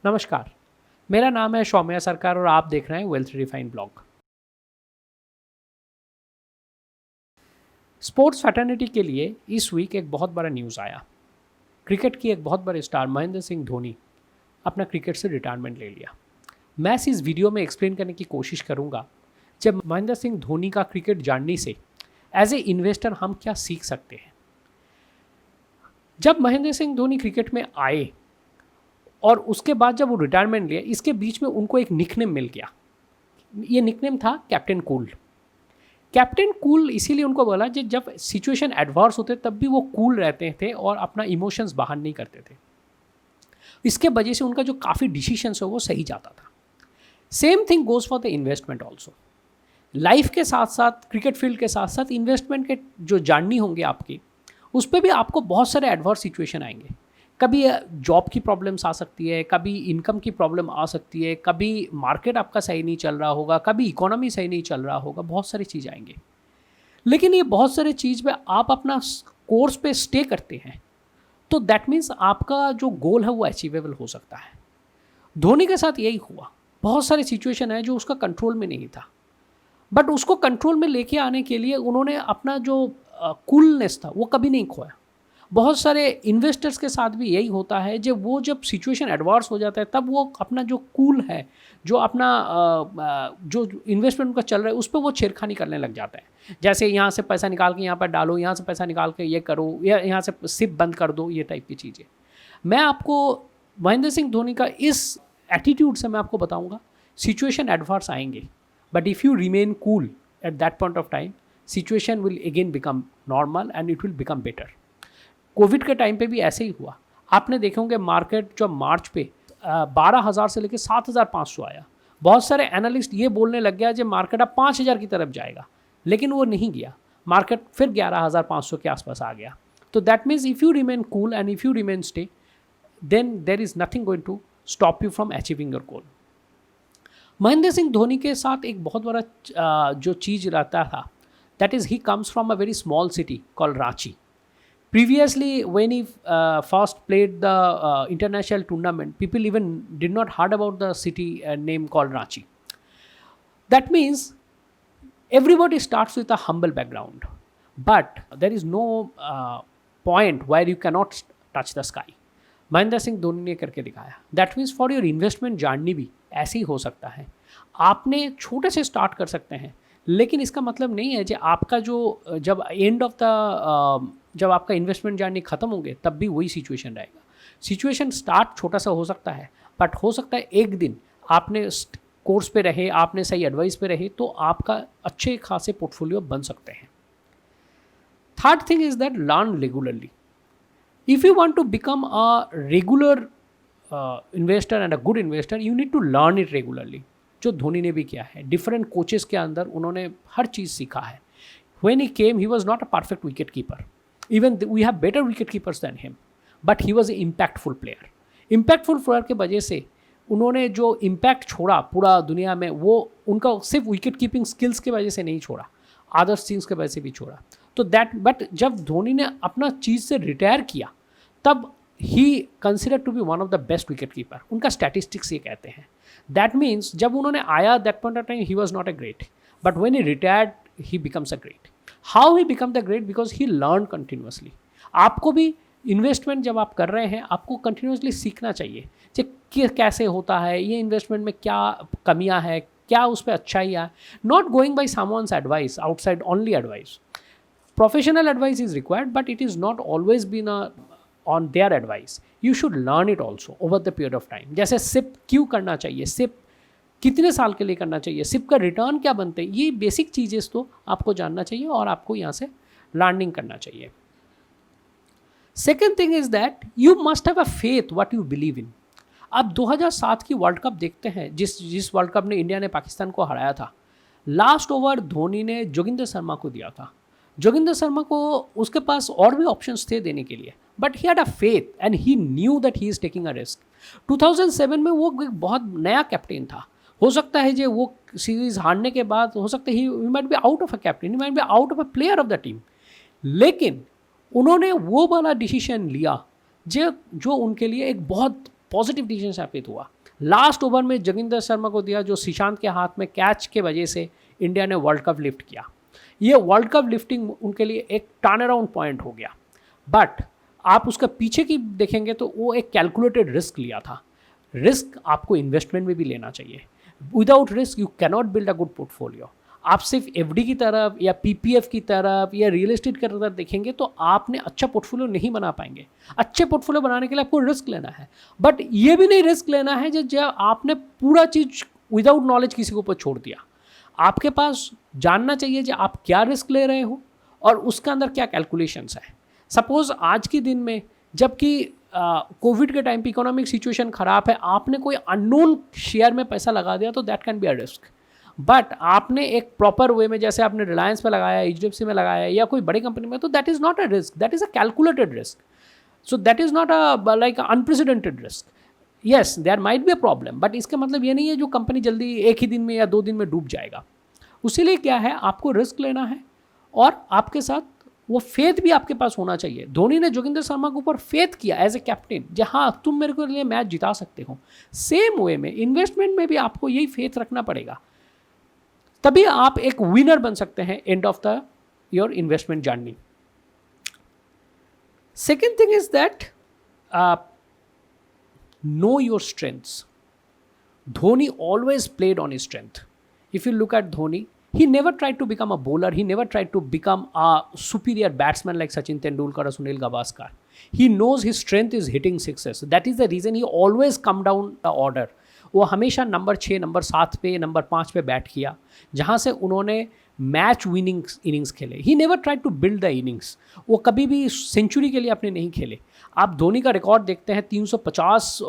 नमस्कार, मेरा नाम है सौम्या सरकार और आप देख रहे हैं wealth refined blog. Sports fraternity के लिए इस वीक एक बहुत बड़ा न्यूज़ आया। क्रिकेट की एक बहुत बड़े स्टार महेंद्र सिंह धोनी अपना क्रिकेट से रिटायरमेंट ले लिया। मैं इस वीडियो में एक्सप्लेन करने की कोशिश करूंगा जब महेंद्र सिंह धोनी का क्रिकेट जानने से एज ए इन्वेस्टर हम क्या सीख सकते हैं। जब महेंद्र सिंह धोनी क्रिकेट में आए और उसके बाद जब वो रिटायरमेंट लिया, इसके बीच में उनको एक निकनेम मिल गया। ये निकनेम था कैप्टन कूल। कैप्टन कूल इसीलिए उनको बोला जब सिचुएशन एडवर्स होते तब भी वो कूल रहते थे और अपना इमोशंस बाहर नहीं करते थे। इसके वजह से उनका जो काफ़ी डिसीशंस है वो सही जाता था। Same thing goes for the investment also. Life के साथ साथ, क्रिकेट फील्ड के साथ साथ इन्वेस्टमेंट के जो जर्नी होंगे आपकी, उस पर भी आपको बहुत सारे एडवर्स सिचुएशन आएंगे। कभी जॉब की प्रॉब्लम्स आ सकती है, कभी इनकम की प्रॉब्लम आ सकती है, कभी मार्केट आपका सही नहीं चल रहा होगा, कभी इकोनॉमी सही नहीं चल रहा होगा, बहुत सारी चीज़ आएंगे। लेकिन ये बहुत सारी चीज़ पे आप अपना कोर्स पे स्टे करते हैं तो दैट मीन्स आपका जो गोल है वो अचीवेबल हो सकता है। धोनी के साथ यही हुआ। बहुत सारे सिचुएशन है जो उसका कंट्रोल में नहीं था, बट उसको कंट्रोल में लेके आने के लिए उन्होंने अपना जो कूलनेस था वो कभी नहीं खोया। बहुत सारे इन्वेस्टर्स के साथ भी यही होता है, जब सिचुएशन एडवांस हो जाता है तब वो अपना जो कूल है, जो अपना जो इन्वेस्टमेंट उनका चल रहा है उस पर वो छेड़खानी करने लग जाता है। जैसे यहाँ से पैसा निकाल के यहाँ पर डालो, यहाँ से पैसा निकाल के ये करो, या यहाँ से सिप बंद कर दो, ये टाइप की चीज़ें। मैं आपको महेंद्र सिंह धोनी का इस एटीट्यूड से मैं आपको बताऊँगा, सिचुएशन एडवांस आएंगे but if you remain cool at that point of time, situation will again become normal and it will become better. Covid के टाइम पे भी ऐसे ही हुआ। आपने देखे होंगे मार्केट जब मार्च पे 12,000 से लेकर 7,500 आया, बहुत सारे एनालिस्ट ये बोलने लग गया जब मार्केट अब 5,000 की तरफ जाएगा, लेकिन वो नहीं गया। मार्केट फिर 11,500 के आसपास आ गया। तो that means if you remain cool and if you remain stay, then there is nothing going to stop you from achieving your goal. Mahendra Singh Dhoni के साथ एक बहुत बड़ा जो चीज़ रहता था, that is he comes from a very small city called Ranchi. Previously, when he first played the international tournament, people even did not heard about the city name called Ranchi. That means everybody starts with a humble background, but there is no point where you cannot touch the sky. Mahendra Singh Dhoni ने करके दिखाया। That means for your investment journey भी ऐसे ही हो सकता है। आपने छोटे से स्टार्ट कर सकते हैं, लेकिन इसका मतलब नहीं है कि आपका जो जब एंड ऑफ द जब आपका इन्वेस्टमेंट जर्नी खत्म होंगे तब भी वही सिचुएशन रहेगा। सिचुएशन स्टार्ट छोटा सा हो सकता है, बट हो सकता है एक दिन आपने कोर्स पे रहे, आपने सही एडवाइस पे रहे तो आपका अच्छे खासे पोर्टफोलियो बन सकते हैं। Third thing is that learn regularly. If you want to become a regular investor and a good investor, you need to learn it regularly, जो धोनी ने भी किया है। डिफरेंट कोचेस के अंदर उन्होंने हर चीज़ सीखा है। When he came, he was not a perfect wicket keeper, even we have better wicket keepers than him, but he was a impactful player. Impactful player के वजह से उन्होंने जो इम्पैक्ट छोड़ा पूरा दुनिया में, वो उनका सिर्फ विकेट कीपिंग स्किल्स की वजह से नहीं छोड़ा, अदर थिंग्स की वजह से भी छोड़ा। तो बट जब धोनी ने अपना चीज़ से रिटायर किया तब ही consider to be one of the best wicket keeper. उनका स्टैटिस्टिक्स ये कहते हैं। दैट मीन्स जब उन्होंने आया that point of time he was not a great, but when he retired he becomes a great. How he become the great? Because he learn continuously. आपको भी investment जब आप कर रहे हैं आपको कंटिन्यूसली सीखना चाहिए कि कैसे होता है, ये इन्वेस्टमेंट में क्या कमियां है, क्या उस पर अच्छाई है। Not going by someone's advice, outside only advice. Professional advice is required, but it is not always been on their advice. You should learn it also over the period of time. जैसे SIP क्यों करना चाहिए, SIP कितने साल के लिए करना चाहिए, सिप का रिटर्न क्या बनते हैं, ये बेसिक चीज़ें तो आपको जानना चाहिए और आपको यहाँ से लर्निंग करना चाहिए। Second thing is that you must have a faith what you believe in. अब 2007 की वर्ल्ड कप देखते हैं, जिस वर्ल्ड कप ने इंडिया ने पाकिस्तान को हराया था। लास्ट ओवर धोनी ने जोगिंदर शर्मा को दिया था। जोगिंदर शर्मा को उसके पास और भी ऑप्शंस थे देने के लिए, but he had a faith and he knew that he is taking a risk. 2007 में वो एक बहुत नया कैप्टन था। हो सकता है जो वो सीरीज हारने के बाद हो सकता है he might be out of a captain, he might be out of a player of the team, लेकिन उन्होंने वो वाला डिसीजन लिया जो उनके लिए एक बहुत पॉजिटिव डिसीजन साबित हुआ। लास्ट ओवर में जोगिंदर शर्मा को दिया जो श्रीशांत के हाथ में कैच के वजह से इंडिया ने वर्ल्ड कप लिफ्ट किया। ये वर्ल्ड कप लिफ्टिंग उनके लिए एक टर्न अराउंड पॉइंट हो गया। बट आप उसका पीछे की देखेंगे तो वो एक कैलकुलेटेड रिस्क लिया था। रिस्क आपको इन्वेस्टमेंट में भी लेना चाहिए। Without risk you cannot build a good portfolio. आप सिर्फ एफडी की तरफ या पीपीएफ की तरफ या रियल एस्टेट की तरफ देखेंगे तो आपने अच्छा पोर्टफोलियो नहीं बना पाएंगे। अच्छे पोर्टफोलियो बनाने के लिए आपको रिस्क लेना है, बट ये भी नहीं रिस्क लेना है जब आपने पूरा चीज़ विदाउट नॉलेज किसी के ऊपर छोड़ दिया। आपके पास जानना चाहिए कि आप क्या रिस्क ले रहे हो और उसके अंदर क्या कैलकुलेशंस है। सपोज आज के दिन में जबकि कोविड के टाइम पे इकोनॉमिक सिचुएशन ख़राब है, आपने कोई अननोन शेयर में पैसा लगा दिया तो that can be a risk. But आपने एक प्रॉपर वे में, जैसे आपने रिलायंस में लगाया, एचडीएफसी में लगाया या कोई बड़ी कंपनी में, तो that is not a risk, that is a calculated risk. So that is not a like unprecedented risk. Yes there might be a problem, but इसका मतलब ये नहीं है जो कंपनी जल्दी एक ही दिन में या 2 दिन में डूब जाएगा। उसीलिए क्या है, आपको रिस्क लेना है और आपके साथ वो फेथ भी आपके पास होना चाहिए। धोनी ने जोगिंदर शर्मा के ऊपर फेथ किया एज ए कैप्टन, जहाँ तुम मेरे को लिए मैच जिता सकते हो। सेम वे में इन्वेस्टमेंट में भी आपको यही फेथ रखना पड़ेगा, तभी आप एक विनर बन सकते हैं end of the your investment journey. Second thing is that know your strengths. Dhoni always played on his strength. If you look at Dhoni, he never tried to become a bowler. He never tried to become a superior batsman like Sachin Tendulkar or Sunil Gavaskar. He knows his strength is hitting sixes. That is the reason he always come down the order. वो हमेशा number 6, number 7 पे, number 5 पे bat किया, जहाँ से उन्होंने match winning innings खेले। He never tried to build the innings. वो कभी भी सेंचुरी के लिए अपने नहीं खेले। आप धोनी का रिकॉर्ड देखते हैं, 350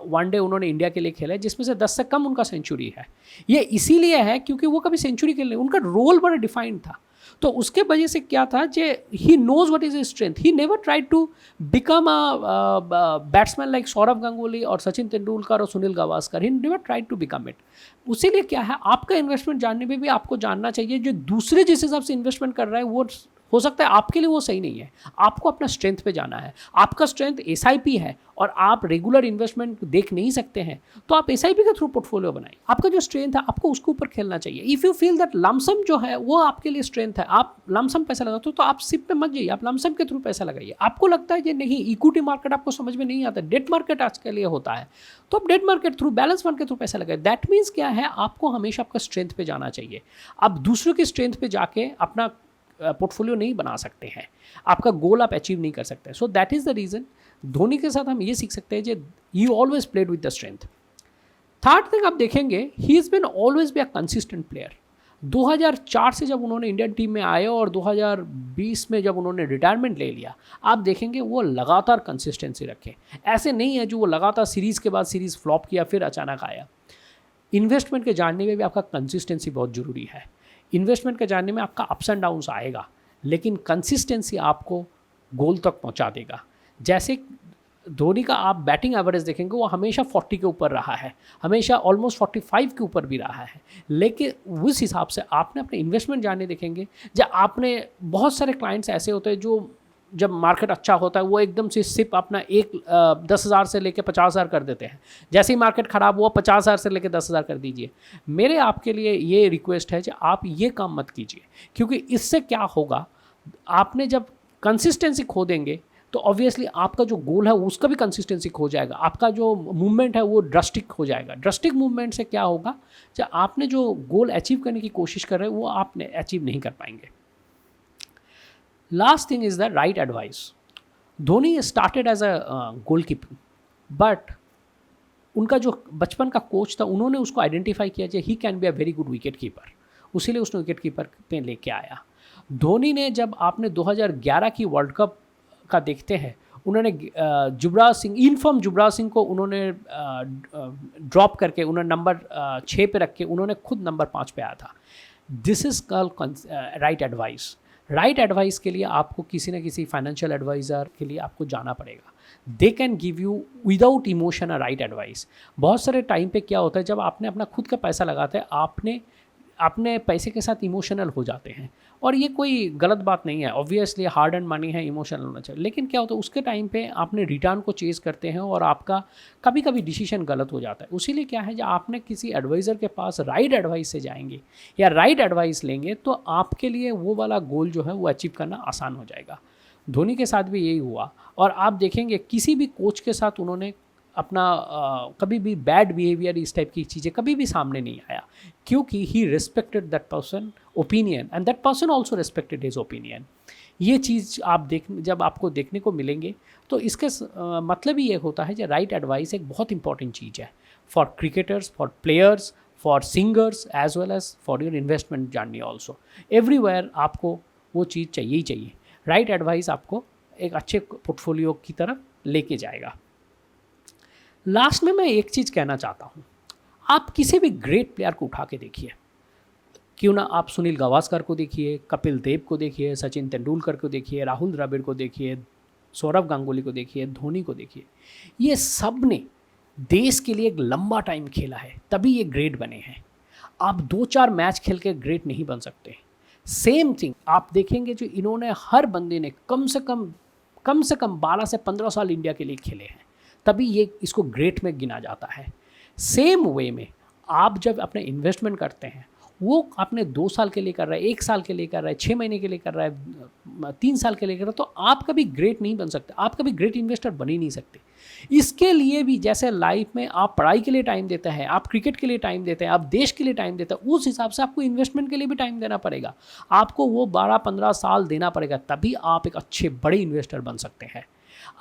वनडे उन्होंने इंडिया के लिए खेले, जिसमें से 10 से कम उनका सेंचुरी है। ये इसीलिए है क्योंकि वो कभी सेंचुरी के लिए, उनका रोल बड़ा डिफाइंड था। तो उसके वजह से क्या था जे he knows what is his strength. He never tried to become a batsman like Sourav Ganguly और सचिन तेंदुलकर और Sunil Gavaskar. He never tried to become it. उसीलिए क्या है, आपका इन्वेस्टमेंट जानने में भी आपको जानना चाहिए जो दूसरे जिस हिसाब से इन्वेस्टमेंट कर रहा है वो हो सकता है आपके लिए वो सही नहीं है। आपको अपना स्ट्रेंथ पे जाना है। आपका स्ट्रेंथ एसआईपी है और आप रेगुलर इन्वेस्टमेंट देख नहीं सकते हैं, तो आप एसआईपी के थ्रू पोर्टफोलियो बनाइए। आपका जो स्ट्रेंथ है आपको उसके ऊपर खेलना चाहिए। If you feel that lump sum जो है वो आपके लिए स्ट्रेंथ है, आप लमसम पैसा लगाते हो, तो आप सिप पे मत जाइए, आप लमसम के थ्रू पैसा लगाइए। आपको लगता है कि नहीं इक्विटी मार्केट आपको समझ में नहीं आता, डेट मार्केट आज के लिए होता है, तो आप debt market through, balance fund के थ्रू पैसा लगाइए। दैट मीन्स क्या है, आपको हमेशा आपका स्ट्रेंथ पे जाना चाहिए। आप दूसरों की स्ट्रेंथ पे जाके अपना पोर्टफोलियो नहीं बना सकते हैं, आपका गोल आप अचीव नहीं कर सकते। सो that is the reason Dhoni के साथ हम ये सीख सकते हैं कि you always played with the strength. Third thing आप देखेंगे, he is been always be a consistent player. 2004 से जब उन्होंने इंडियन टीम में आए और 2020 में जब उन्होंने रिटायरमेंट ले लिया, आप देखेंगे वो लगातार कंसिस्टेंसी रखे। ऐसे नहीं है जो वो लगातार सीरीज़ के बाद सीरीज़ फ्लॉप किया फिर अचानक आया। इन्वेस्टमेंट के जानने में भी आपका कंसिस्टेंसी बहुत ज़रूरी है। इन्वेस्टमेंट के जानने में आपका अप्स एंड डाउन्स आएगा, लेकिन कंसिस्टेंसी आपको गोल तक पहुंचा देगा। जैसे धोनी का आप बैटिंग एवरेज देखेंगे, वो हमेशा 40 के ऊपर रहा है, हमेशा ऑलमोस्ट 45 के ऊपर भी रहा है। लेकिन उस हिसाब से आपने अपने इन्वेस्टमेंट जानने देखेंगे, जब आपने बहुत सारे क्लाइंट्स ऐसे होते हैं जो जब मार्केट अच्छा होता है वो एकदम से सिर्फ अपना 10,000 से लेकर 50,000 कर देते हैं। जैसे ही मार्केट ख़राब हुआ 50,000 से लेकर 10,000 कर दीजिए। मेरे आपके लिए ये रिक्वेस्ट है कि आप ये काम मत कीजिए, क्योंकि इससे क्या होगा, आपने जब कंसिस्टेंसी खो देंगे तो ऑब्वियसली आपका जो गोल है उसका भी कंसिस्टेंसी खो जाएगा। आपका जो मूवमेंट है वो ड्रास्टिक हो जाएगा। ड्रास्टिक मूवमेंट से क्या होगा, जब आपने जो गोल अचीव करने की कोशिश कर रहे हैं वो आपने अचीव नहीं कर पाएंगे। Last thing is the right advice. Dhoni started as a goalkeeper, but उनका जो बचपन का कोच था उन्होंने उसको आइडेंटिफाई किया कि he can be a very good wicket keeper, उसीलिए उसने विकेट कीपर पे लेके आया। धोनी ने, जब आपने 2011 की वर्ल्ड कप का देखते हैं, उन्होंने युवराज सिंह, इनफॉर्म युवराज सिंह को उन्होंने ड्रॉप करके उन्होंने नंबर 6 पे रख के उन्होंने खुद नंबर 5 पे आया था। This is called right advice. Right advice के लिए आपको किसी न किसी फाइनेंशियल एडवाइज़र के लिए आपको जाना पड़ेगा। They can give you without emotion a right advice. बहुत सारे टाइम पे क्या होता है, जब आपने अपना खुद का पैसा लगाते हैं, आपने अपने पैसे के साथ इमोशनल हो जाते हैं और ये कोई गलत बात नहीं है, ऑब्वियसली हार्ड एंड मनी है, इमोशनल होना चाहिए, लेकिन क्या होता है उसके टाइम पे आपने रिटर्न को चेज़ करते हैं और आपका कभी कभी डिसीजन गलत हो जाता है। उसीलिए क्या है, जब आपने किसी एडवाइज़र के पास राइट एडवाइस से जाएंगे या राइट एडवाइस लेंगे तो आपके लिए वो वाला गोल जो है वो अचीव करना आसान हो जाएगा। धोनी के साथ भी यही हुआ, और आप देखेंगे किसी भी कोच के साथ उन्होंने अपना कभी भी बैड बिहेवियर इस टाइप की चीज़ें कभी भी सामने नहीं आया, क्योंकि he respected that person opinion and that person also respected his opinion. ये चीज़ आप जब आपको देखने को मिलेंगे तो इसके मतलब ही ये होता है कि राइट एडवाइस एक बहुत इंपॉर्टेंट चीज़ है for cricketers, for players, for singers as well as for your investment journey also. Everywhere आपको वो चीज़ चाहिए ही चाहिए। राइट एडवाइस आपको एक अच्छे पोर्टफोलियो की तरफ लेके जाएगा। लास्ट में मैं एक चीज़ कहना चाहता हूँ, आप किसी भी ग्रेट प्लेयर को उठा के देखिए, क्यों ना आप सुनील गावस्कर को देखिए, कपिल देव को देखिए, सचिन तेंदुलकर को देखिए, राहुल द्रविड़ को देखिए, सौरव गांगुली को देखिए, धोनी को देखिए, ये सब ने देश के लिए एक लंबा टाइम खेला है, तभी ये ग्रेट बने हैं। आप 2-4 मैच खेल के ग्रेट नहीं बन सकते। सेम थिंग आप देखेंगे, जो इन्होंने हर बंदे ने कम से कम 12 से 15 साल इंडिया के लिए खेले हैं, तभी ये इसको ग्रेट में गिना जाता है। सेम वे में आप जब अपने इन्वेस्टमेंट करते हैं, वो आपने 2 साल के लिए कर रहा है, 1 साल के लिए कर रहा है, 6 महीने के लिए कर रहा है, 3 साल के लिए कर रहा है, तो आप कभी ग्रेट नहीं बन सकते, आप कभी ग्रेट इन्वेस्टर बन ही नहीं सकते। इसके लिए भी जैसे लाइफ में आप पढ़ाई के लिए टाइम देते हैं, आप क्रिकेट के लिए टाइम देते हैं, आप देश के लिए टाइम देते हैं, उस हिसाब से आपको इन्वेस्टमेंट के लिए भी टाइम देना पड़ेगा। आपको वो 12-15 साल देना पड़ेगा, तभी आप एक अच्छे बड़े इन्वेस्टर बन सकते हैं।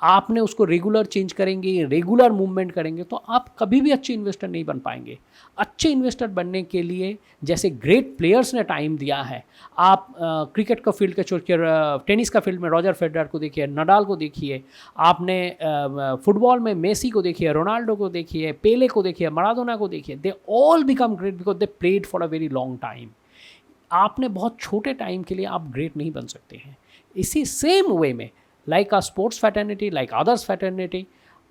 आपने उसको रेगुलर चेंज करेंगे, रेगुलर मूवमेंट करेंगे, तो आप कभी भी अच्छे इन्वेस्टर नहीं बन पाएंगे। अच्छे इन्वेस्टर बनने के लिए जैसे ग्रेट प्लेयर्स ने टाइम दिया है, आप क्रिकेट का फील्ड का छोड़कर टेनिस का फील्ड में रॉजर फेडरर को देखिए, नडाल को देखिए, आपने फुटबॉल में मेसी को देखिए, रोनाल्डो को देखिए, पेले को देखिए, मराडोना को देखिए, they all become great because they played for a very long time. आपने बहुत छोटे टाइम के लिए आप ग्रेट नहीं बन सकते हैं। इसी सेम वे में like a sports fraternity, like others fraternity,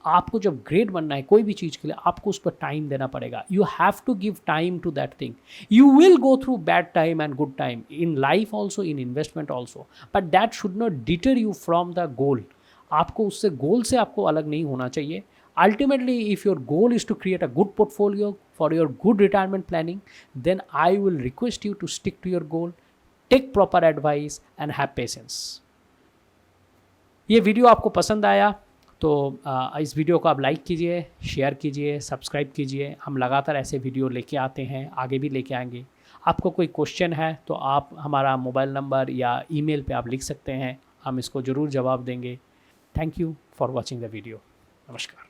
आपको जब ग्रेट बनना है कोई भी चीज़ के लिए, आपको उस पर टाइम देना पड़ेगा। You have to give time to that thing. You will go through bad time and good time in life also, in investment also, but that should not deter you from the goal. आपको उससे goal से आपको अलग नहीं होना चाहिए। Ultimately if your goal is to create a good portfolio for your good retirement planning, then I will request you to stick to your goal, take proper advice and have patience. ये video आपको पसंद आया तो इस video को आप like कीजिए, share कीजिए, सब्सक्राइब कीजिए। हम लगातार ऐसे वीडियो लेके आते हैं, आगे भी लेके आएंगे। आपको कोई क्वेश्चन है तो आप हमारा मोबाइल नंबर या ईमेल पे आप लिख सकते हैं, हम इसको ज़रूर जवाब देंगे। Thank you for watching the video. नमस्कार।